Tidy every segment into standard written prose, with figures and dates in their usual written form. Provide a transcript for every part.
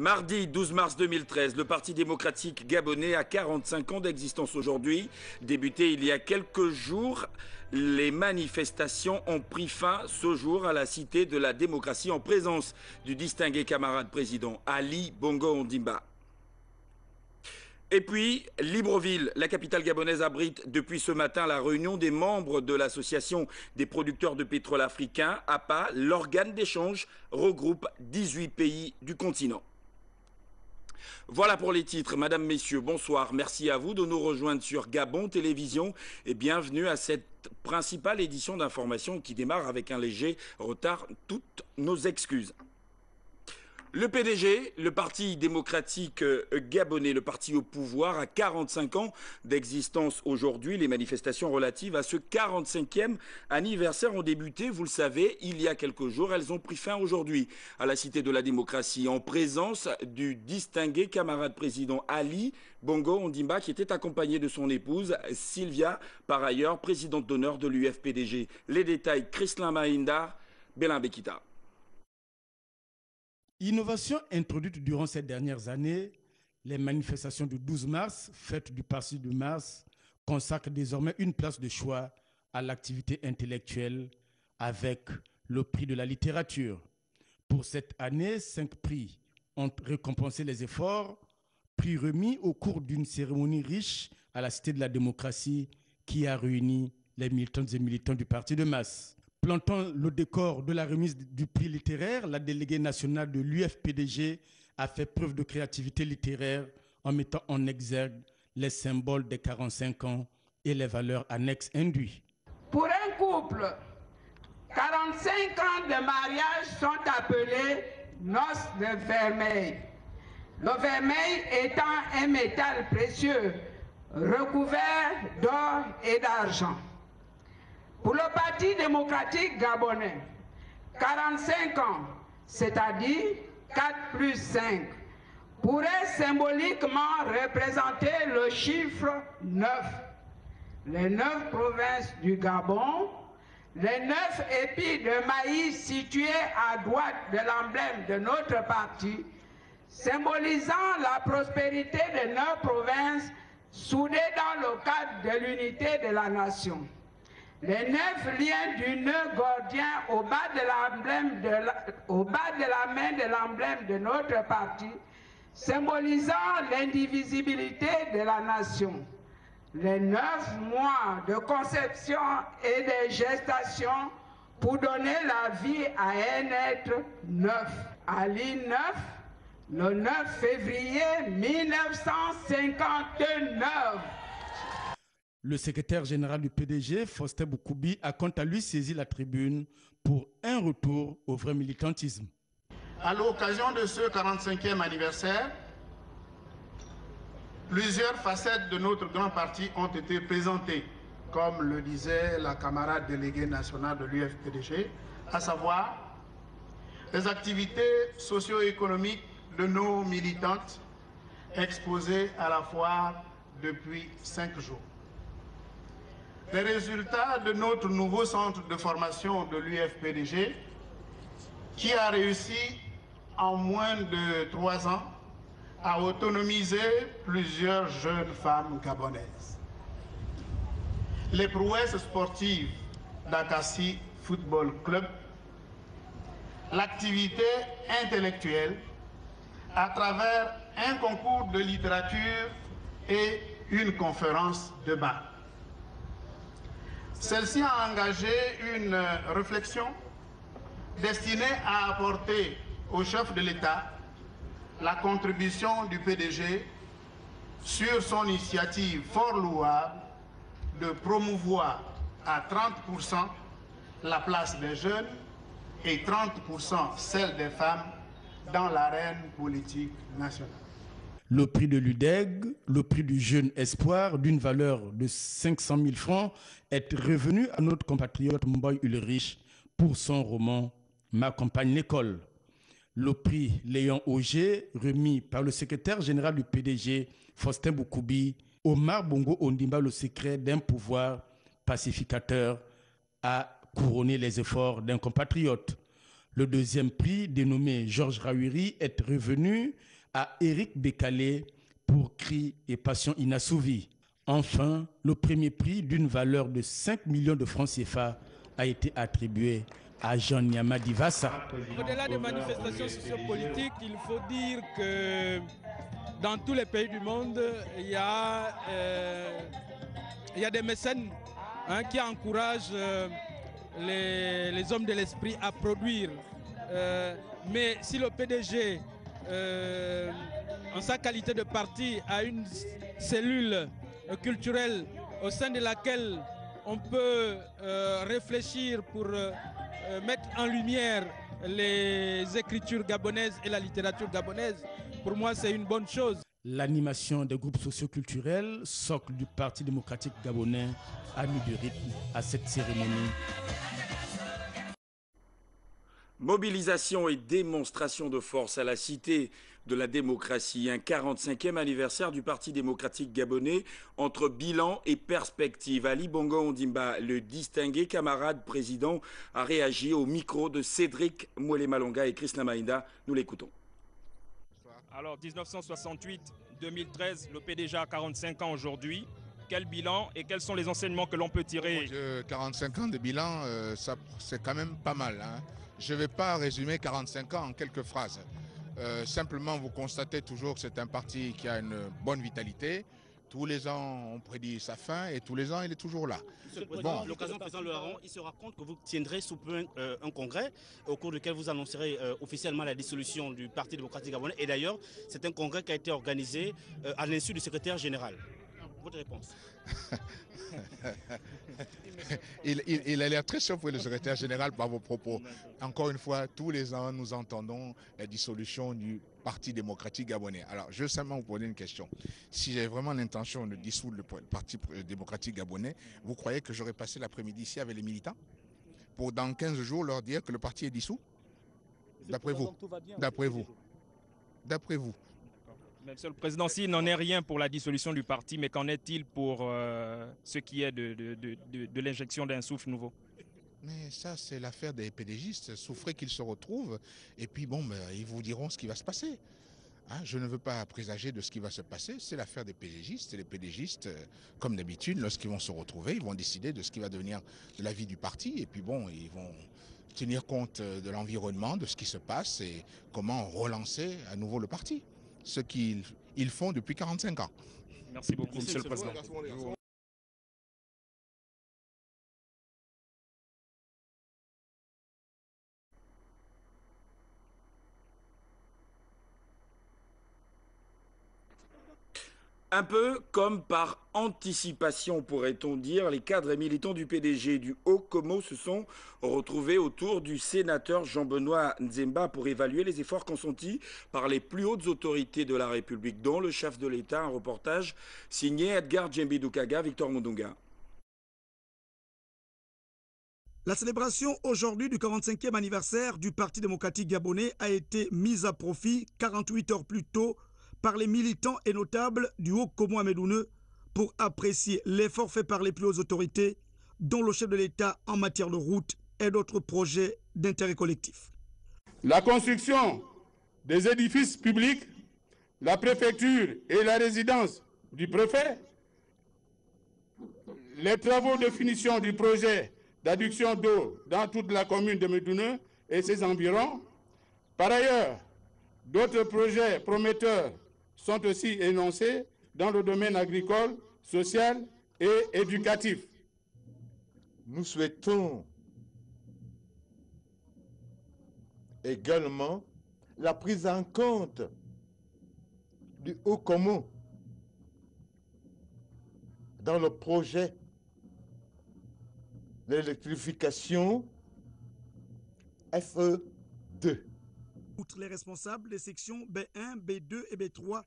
Mardi 12 mars 2013, le Parti démocratique gabonais a 45 ans d'existence aujourd'hui. Débuté il y a quelques jours, les manifestations ont pris fin ce jour à la Cité de la démocratie en présence du distingué camarade président Ali Bongo Ondimba. Et puis, Libreville, la capitale gabonaise, abrite depuis ce matin la réunion des membres de l'association des producteurs de pétrole africains, APA. L'organe d'échange regroupe 18 pays du continent. Voilà pour les titres. Madame, Messieurs, bonsoir. Merci à vous de nous rejoindre sur Gabon Télévision et bienvenue à cette principale édition d'information qui démarre avec un léger retard. Toutes nos excuses. Le PDG, le Parti démocratique gabonais, le parti au pouvoir, a 45 ans d'existence aujourd'hui. Les manifestations relatives à ce 45e anniversaire ont débuté, vous le savez, il y a quelques jours. Elles ont pris fin aujourd'hui à la Cité de la démocratie en présence du distingué camarade président Ali Bongo Ondimba qui était accompagné de son épouse Sylvia, par ailleurs présidente d'honneur de l'UFPDG. Les détails, Chrislin Mahinda, Bélin Bekita. Innovation introduite durant ces dernières années, les manifestations du 12 mars, fête du Parti du Mars, consacrent désormais une place de choix à l'activité intellectuelle avec le prix de la littérature. Pour cette année, 5 prix ont récompensé les efforts, prix remis au cours d'une cérémonie riche à la Cité de la démocratie qui a réuni les militantes et militants du Parti de Mars. Plantant le décor de la remise du prix littéraire, la déléguée nationale de l'UFPDG a fait preuve de créativité littéraire en mettant en exergue les symboles des 45 ans et les valeurs annexes induites. Pour un couple, 45 ans de mariage sont appelés noces de vermeil. Le vermeil étant un métal précieux recouvert d'or et d'argent. Pour le Parti démocratique gabonais, 45 ans, c'est-à-dire 4 plus 5, pourrait symboliquement représenter le chiffre 9. Les 9 provinces du Gabon, les 9 épis de maïs situés à droite de l'emblème de notre parti, symbolisant la prospérité des 9 provinces soudées dans le cadre de l'unité de la nation. Les 9 liens du nœud gordien au bas de la main de l'emblème de notre parti, symbolisant l'indivisibilité de la nation. Les 9 mois de conception et de gestation pour donner la vie à un être neuf. Ali 9, le 9 février 1959. Le secrétaire général du PDG, Faustin Boukoubi, a quant à lui saisi la tribune pour un retour au vrai militantisme. À l'occasion de ce 45e anniversaire, plusieurs facettes de notre grand parti ont été présentées, comme le disait la camarade déléguée nationale de l'UFPDG, à savoir les activités socio-économiques de nos militantes exposées à la foire depuis 5 jours. Les résultats de notre nouveau centre de formation de l'UFPDG qui a réussi en moins de 3 ans à autonomiser plusieurs jeunes femmes gabonaises. Les prouesses sportives d'Akassi Football Club, l'activité intellectuelle à travers un concours de littérature et une conférence de bar. Celle-ci a engagé une réflexion destinée à apporter au chef de l'État la contribution du PDG sur son initiative fort louable de promouvoir à 30% la place des jeunes et 30% celle des femmes dans l'arène politique nationale. Le prix de l'UDEG, le prix du jeune espoir d'une valeur de 500 000 francs, est revenu à notre compatriote Mboy Ulrich pour son roman « Ma compagne l'école ». Le prix Léon Auger, remis par le secrétaire général du PDG, Faustin Boukoubi, Omar Bongo Ondimba, le secret d'un pouvoir pacificateur, a couronné les efforts d'un compatriote. Le deuxième prix, dénommé Georges Rawiri, est revenu à Éric Bécalé pour Cris et Passion inassouvis. Enfin, le premier prix d'une valeur de 5 millions de francs CFA a été attribué à Jean Nyama Divassa. Au-delà des manifestations sociopolitiques, il faut dire que dans tous les pays du monde, il y a des mécènes qui encouragent les hommes de l'esprit à produire. Mais si le PDG, en sa qualité de parti, a une cellule culturelle au sein de laquelle on peut réfléchir pour mettre en lumière les écritures gabonaises et la littérature gabonaise, pour moi c'est une bonne chose. L'animation des groupes socioculturels, socle du Parti démocratique gabonais, a mis du rythme à cette cérémonie. Mobilisation et démonstration de force à la Cité de la démocratie, un 45e anniversaire du Parti démocratique gabonais entre bilan et perspective. Ali Bongo Ondimba, le distingué camarade président, a réagi au micro de Cédric Mouelé-Malonga et Chris Namaïnda. Nous l'écoutons. Alors 1968-2013, le PDG a 45 ans aujourd'hui. Quel bilan et quels sont les enseignements que l'on peut tirer? 45 ans de bilan, c'est quand même pas mal, hein. Je ne vais pas résumer 45 ans en quelques phrases. Simplement, vous constatez toujours que c'est un parti qui a une bonne vitalité. Tous les ans, on prédit sa fin et tous les ans, il est toujours là. Monsieur le Président, l'occasion président Laurent, il sera compte que vous tiendrez sous peu un congrès au cours duquel vous annoncerez officiellement la dissolution du Parti démocratique gabonais. Et d'ailleurs, c'est un congrès qui a été organisé à l'insu du secrétaire général. Votre réponse? Il a l'air très surpris, le secrétaire général, par vos propos. Encore une fois, tous les ans, nous entendons la dissolution du Parti démocratique gabonais. Alors, je veux simplement vous poser une question. Si j'ai vraiment l'intention de dissoudre le Parti démocratique gabonais, vous croyez que j'aurais passé l'après-midi ici avec les militants pour dans 15 jours leur dire que le parti est dissous? D'après vous? D'après vous? D'après vous? Monsieur le Président, s'il n'en est rien pour la dissolution du parti, mais qu'en est-il pour ce qui est de l'injection d'un souffle nouveau? Mais ça, c'est l'affaire des PDGistes. Souffrez qu'ils se retrouvent et puis bon, ils vous diront ce qui va se passer. Hein, je ne veux pas présager de ce qui va se passer. C'est l'affaire des PDGistes. Et les PDGistes, comme d'habitude, lorsqu'ils vont se retrouver, ils vont décider de ce qui va devenir de la vie du parti. Et puis bon, ils vont tenir compte de l'environnement, de ce qui se passe et comment relancer à nouveau le parti. Ce qu'ils font depuis 45 ans. Merci beaucoup, Monsieur le Président. Un peu comme par anticipation, pourrait-on dire, les cadres et militants du PDG du Haut-Komo se sont retrouvés autour du sénateur Jean-Benoît Nzemba pour évaluer les efforts consentis par les plus hautes autorités de la République, dont le chef de l'État. Un reportage signé Edgar Djembi-Doukaga, Victor Mondonga. La célébration aujourd'hui du 45e anniversaire du Parti démocratique gabonais a été mise à profit 48 heures plus tôt par les militants et notables du Haut-Komo Amedoune pour apprécier l'effort fait par les plus hautes autorités, dont le chef de l'État en matière de route et d'autres projets d'intérêt collectif. La construction des édifices publics, la préfecture et la résidence du préfet, les travaux de finition du projet d'adduction d'eau dans toute la commune de Medoune et ses environs. Par ailleurs, d'autres projets prometteurs sont aussi énoncés dans le domaine agricole, social et éducatif. Nous souhaitons également la prise en compte du Haut-Komo dans le projet de l'électrification FE2. Outre les responsables des sections B1, B2 et B3,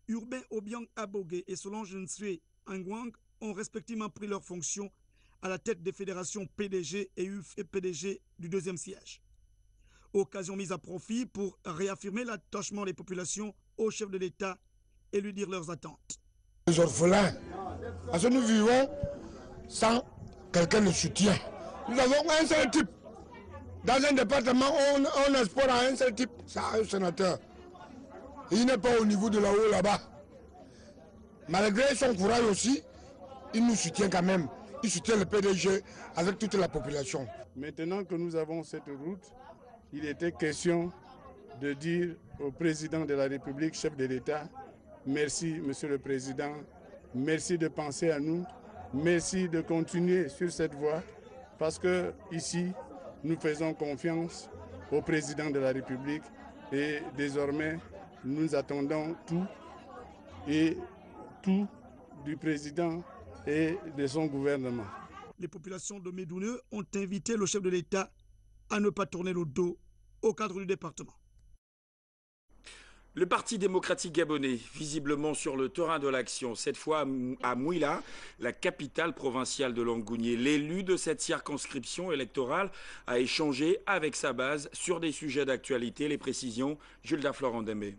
Urbain Obiang Abogué et Solange Nsue Angwang ont respectivement pris leurs fonctions à la tête des fédérations PDG et UFPDG du deuxième siège. Occasion mise à profit pour réaffirmer l'attachement des populations au chef de l'État et lui dire leurs attentes. Les orphelins, parce que nous vivons sans quelqu'un de soutien. Nous avons un seul type, Dans un département, on exporte à un seul type, c'est un sénateur. Il n'est pas au niveau de là-haut, là-bas. Malgré son courage aussi, il nous soutient quand même. Il soutient le PDG avec toute la population. Maintenant que nous avons cette route, il était question de dire au président de la République, chef de l'État, merci Monsieur le Président, merci de penser à nous, merci de continuer sur cette voie, parce que ici, nous faisons confiance au président de la République et désormais, nous attendons tout du président et de son gouvernement. Les populations de Médouneux ont invité le chef de l'État à ne pas tourner le dos au cadre du département. Le Parti démocratique gabonais, visiblement sur le terrain de l'action, cette fois à Mouila, la capitale provinciale de Langounié. L'élu de cette circonscription électorale a échangé avec sa base sur des sujets d'actualité. Les précisions, Jules Florent Dembé.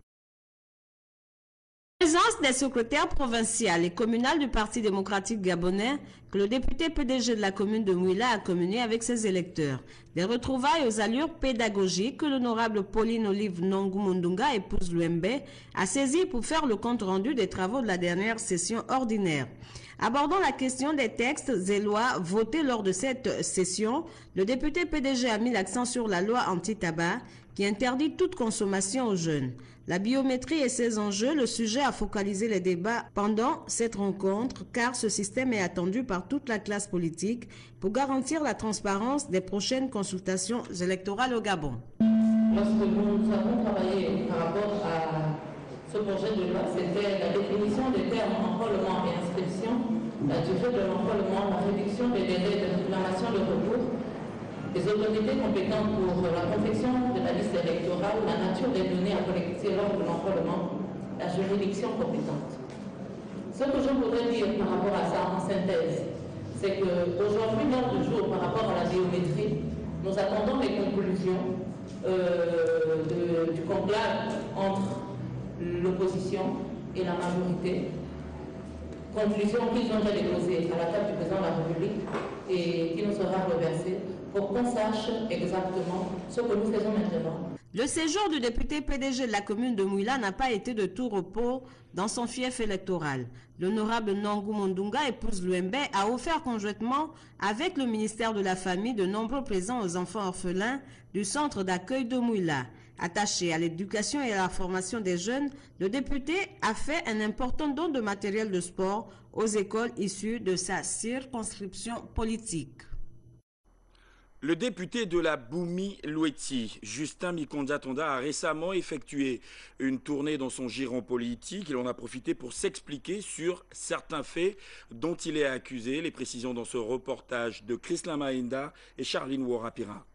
Présence des secrétaires provinciaux et communaux du Parti démocratique gabonais que le député PDG de la commune de Mouila a communié avec ses électeurs. Des retrouvailles aux allures pédagogiques que l'honorable Pauline Olive Nongou-Mondunga, épouse Luembe, a saisi pour faire le compte-rendu des travaux de la dernière session ordinaire. Abordant la question des textes et lois votés lors de cette session, le député PDG a mis l'accent sur la loi anti-tabac qui interdit toute consommation aux jeunes. La biométrie et ses enjeux, le sujet a focalisé les débats pendant cette rencontre car ce système est attendu par toute la classe politique pour garantir la transparence des prochaines consultations électorales au Gabon. Lorsque nous avons travaillé par rapport à ce projet de loi, c'était la définition des termes enrôlement et inscription, la durée de l'enrôlement, la réduction des délais de réclamation de recours, les autorités compétentes pour la confection de la liste électorale, la nature des données à collecter lors de l'enrôlement, la juridiction compétente. Ce que je voudrais dire par rapport à ça en synthèse, c'est qu'aujourd'hui, l'ordre du jour par rapport à la biométrie, nous attendons les conclusions du conclave entre l'opposition et la majorité. Conclusions qu'ils ont déjà déposées à la table du président de la République et qui nous sera reversée pour qu'on sache exactement ce que nous faisons maintenant. Le séjour du député PDG de la commune de Mouila n'a pas été de tout repos dans son fief électoral. L'honorable Nongou Mondunga, épouse Luembe, a offert conjointement avec le ministère de la Famille de nombreux présents aux enfants orphelins du centre d'accueil de Mouila. Attaché à l'éducation et à la formation des jeunes, le député a fait un important don de matériel de sport aux écoles issues de sa circonscription politique. Le député de la Boumi-Loueti, Justin Mikonda-Tonda, a récemment effectué une tournée dans son giron politique. Il en a profité pour s'expliquer sur certains faits dont il est accusé. Les précisions dans ce reportage de Chrislin Maïnda et Charline Worapira.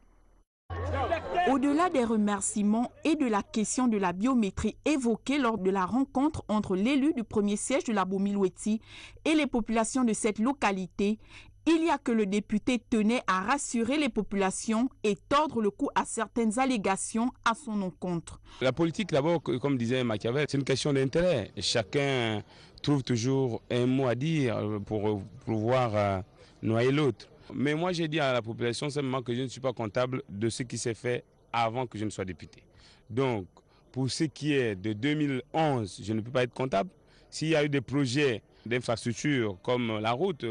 Au-delà des remerciements et de la question de la biométrie évoquée lors de la rencontre entre l'élu du premier siège de la Boumi-Loueti et les populations de cette localité, il y a que le député tenait à rassurer les populations et tordre le cou à certaines allégations à son encontre. La politique, d'abord, comme disait Machiavel, c'est une question d'intérêt. Chacun trouve toujours un mot à dire pour pouvoir noyer l'autre. Mais moi, j'ai dit à la population simplement que je ne suis pas comptable de ce qui s'est fait avant que je ne sois député. Donc, pour ce qui est de 2011, je ne peux pas être comptable. S'il y a eu des projets d'infrastructures comme la route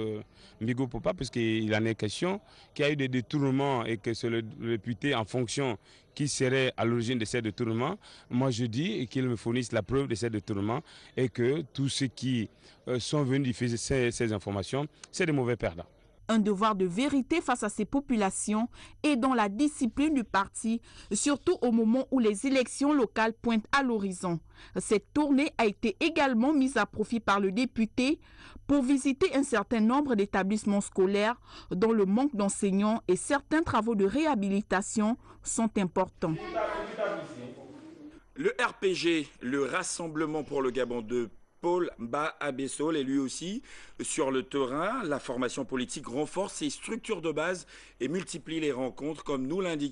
Mbigo-Popa, puisqu'il en est question, qu'il y a eu des détournements et que c'est le député en fonction qui serait à l'origine de ces détournements, moi je dis qu'il me fournisse la preuve de ces détournements et que tous ceux qui sont venus diffuser ces informations, c'est des mauvais perdants. Un devoir de vérité face à ces populations et dans la discipline du parti, surtout au moment où les élections locales pointent à l'horizon. Cette tournée a été également mise à profit par le député pour visiter un certain nombre d'établissements scolaires dont le manque d'enseignants et certains travaux de réhabilitation sont importants. Le RPG, le Rassemblement pour le Gabon de Paul Mba Abessol est lui aussi sur le terrain. La formation politique renforce ses structures de base et multiplie les rencontres, comme nous l'indique